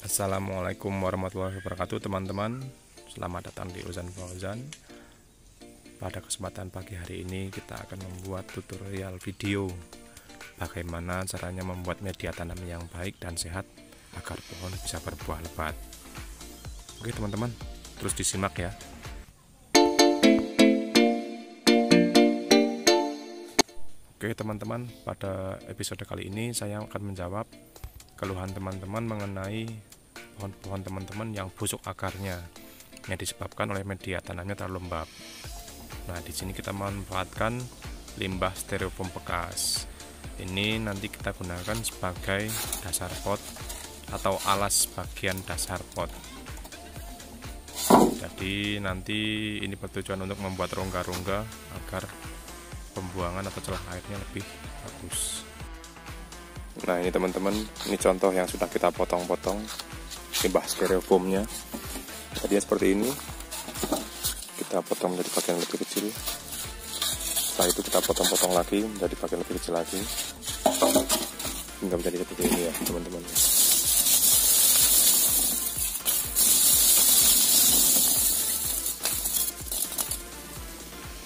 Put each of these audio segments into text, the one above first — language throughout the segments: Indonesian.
Assalamualaikum warahmatullahi wabarakatuh teman-teman. Selamat datang di Uzan Fauzan. Pada kesempatan pagi hari ini kita akan membuat tutorial video bagaimana caranya membuat media tanam yang baik dan sehat agar pohon bisa berbuah lebat. Oke teman-teman, terus disimak ya. Oke teman-teman, pada episode kali ini saya akan menjawab keluhan teman-teman mengenai pohon-pohon teman-teman yang busuk akarnya yang disebabkan oleh media tanamnya terlalu lembab. Nah, di sini kita memanfaatkan limbah styrofoam bekas. Ini nanti kita gunakan sebagai dasar pot atau alas bagian dasar pot. Jadi nanti ini bertujuan untuk membuat rongga-rongga agar pembuangan atau celah airnya lebih bagus. Nah ini teman-teman, ini contoh yang sudah kita potong-potong limbah styrofoamnya. Tadinya seperti ini, kita potong menjadi bagian lebih kecil. Setelah itu kita potong-potong lagi menjadi bagian lebih kecil lagi, hingga menjadi seperti ini ya teman-teman.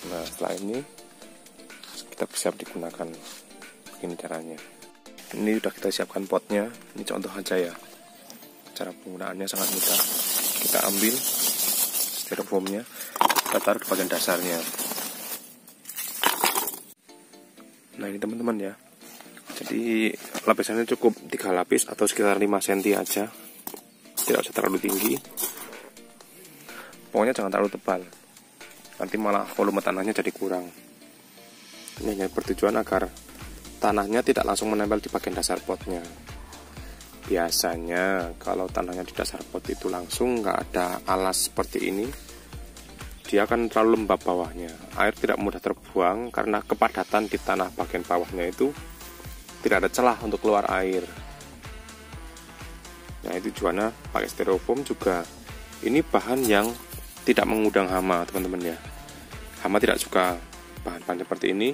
Nah setelah ini kita bisa digunakan begini caranya. Ini sudah kita siapkan potnya, ini contoh aja ya. Cara penggunaannya sangat mudah. Kita ambil styrofoamnya, kita taruh di bagian dasarnya. Nah ini teman-teman ya. Jadi lapisannya cukup 3 lapis atau sekitar 5 cm aja. Tidak usah terlalu tinggi. Pokoknya jangan terlalu tebal. Nanti malah volume tanahnya jadi kurang. Ini hanya bertujuan agar tanahnya tidak langsung menempel di bagian dasar potnya. Biasanya kalau tanahnya di dasar pot itu langsung nggak ada alas seperti ini, dia akan terlalu lembab bawahnya. Air tidak mudah terbuang karena kepadatan di tanah bagian bawahnya itu tidak ada celah untuk keluar air. Nah itu tujuannya pakai styrofoam juga. Ini bahan yang tidak mengundang hama teman-teman ya. Hama tidak suka bahan-bahan seperti ini.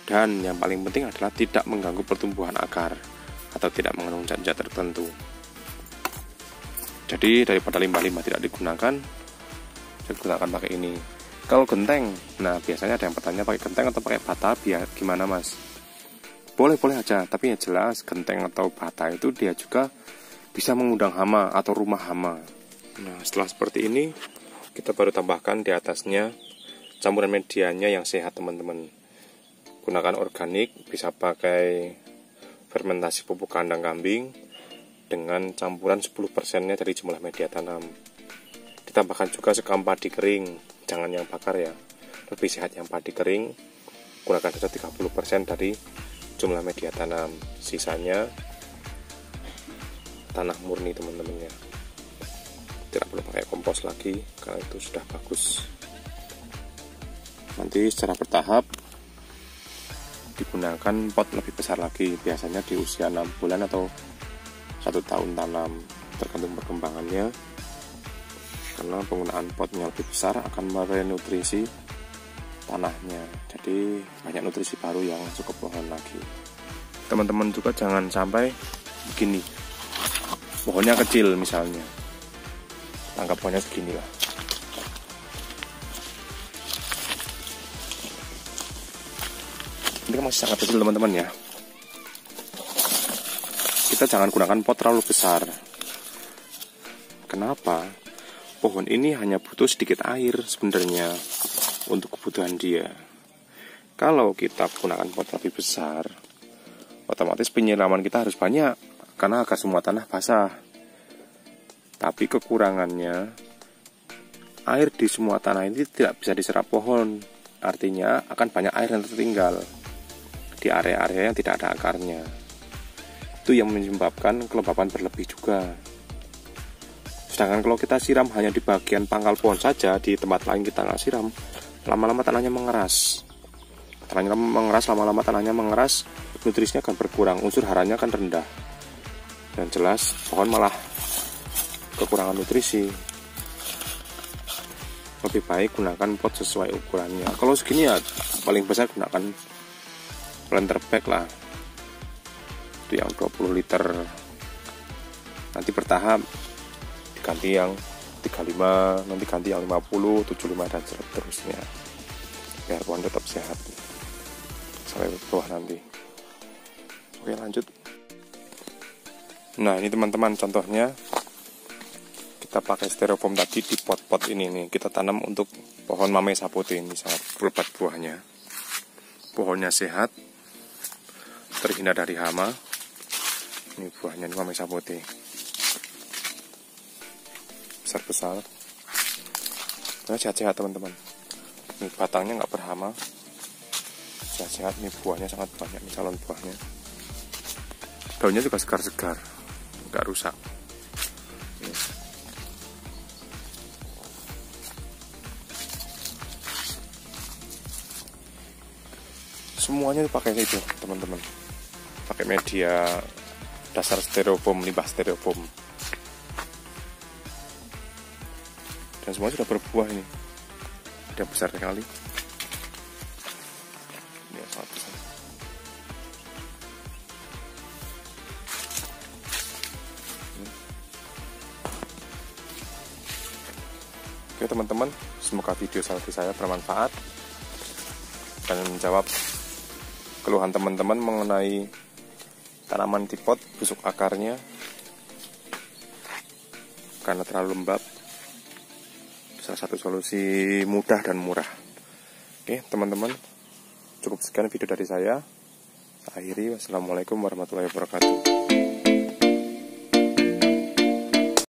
Dan yang paling penting adalah tidak mengganggu pertumbuhan akar atau tidak mengandung zat-zat tertentu. Jadi daripada limbah-limbah tidak digunakan, saya gunakan pakai ini. Kalau genteng, nah biasanya ada yang bertanya pakai genteng atau pakai bata, biar gimana mas? Boleh-boleh aja, tapi yang jelas genteng atau bata itu dia juga bisa mengundang hama atau rumah hama. Nah setelah seperti ini, kita baru tambahkan di atasnya campuran medianya yang sehat teman-teman. Gunakan organik, bisa pakai fermentasi pupuk kandang kambing dengan campuran 10%-nya dari jumlah media tanam. Ditambahkan juga sekam padi kering, jangan yang bakar ya, lebih sehat yang padi kering. Gunakan saja 30% dari jumlah media tanam, sisanya tanah murni teman-teman ya. Tidak perlu pakai kompos lagi karena itu sudah bagus. Nanti secara bertahap digunakan pot lebih besar lagi, biasanya di usia 6 bulan atau 1 tahun tanam, tergantung perkembangannya. Karena penggunaan pot yang lebih besar akan merenutrisi tanahnya, jadi banyak nutrisi baru yang masuk ke pohon lagi. Teman-teman juga jangan sampai begini, pohonnya kecil misalnya, tangkap pohonnya segini lah. Ini kan masih sangat kecil teman-teman ya. Kita jangan gunakan pot terlalu besar. Kenapa? Pohon ini hanya butuh sedikit air sebenarnya untuk kebutuhan dia. Kalau kita gunakan pot lebih besar, otomatis penyiraman kita harus banyak karena agar semua tanah basah. Tapi kekurangannya, air di semua tanah ini tidak bisa diserap pohon. Artinya akan banyak air yang tertinggal di area-area yang tidak ada akarnya. Itu yang menyebabkan kelembapan berlebih juga. Sedangkan kalau kita siram hanya di bagian pangkal pohon saja, di tempat lain kita nggak siram, lama-lama tanahnya mengeras. Lama-lama tanahnya mengeras, nutrisinya akan berkurang, unsur haranya akan rendah. Dan jelas pohon malah kekurangan nutrisi. Lebih baik gunakan pot sesuai ukurannya. Kalau segini ya paling besar gunakan planter bag lah, itu yang 20 liter Nanti bertahap diganti yang 35, nanti ganti yang 50, 75 dan seterusnya, biar pohon tetap sehat sampai bawah nanti. Oke, lanjut. Nah, ini teman-teman contohnya, kita pakai styrofoam tadi di pot-pot ini nih, kita tanam untuk pohon mamey sapote. Ini sangat lebat buahnya, pohonnya sehat, terhindar dari hama. Ini buahnya, ini mamey sapote besar-besar, sehat-sehat teman-teman. Ini batangnya nggak berhama, sehat-sehat. Ini buahnya sangat banyak, ini calon buahnya. Daunnya juga segar-segar, nggak rusak. Ini. Semuanya dipakai itu teman-teman, pakai media dasar styrofoam, limbah styrofoam. Dan semua sudah berbuah ini, sudah besar sekali. Ini sangat besar. Oke teman-teman, semoga video saya bermanfaat dan menjawab keluhan teman-teman mengenai tanaman di pot busuk akarnya karena terlalu lembab. Salah satu solusi mudah dan murah. Oke teman-teman, cukup sekian video dari saya. Akhiri, wassalamualaikum warahmatullahi wabarakatuh.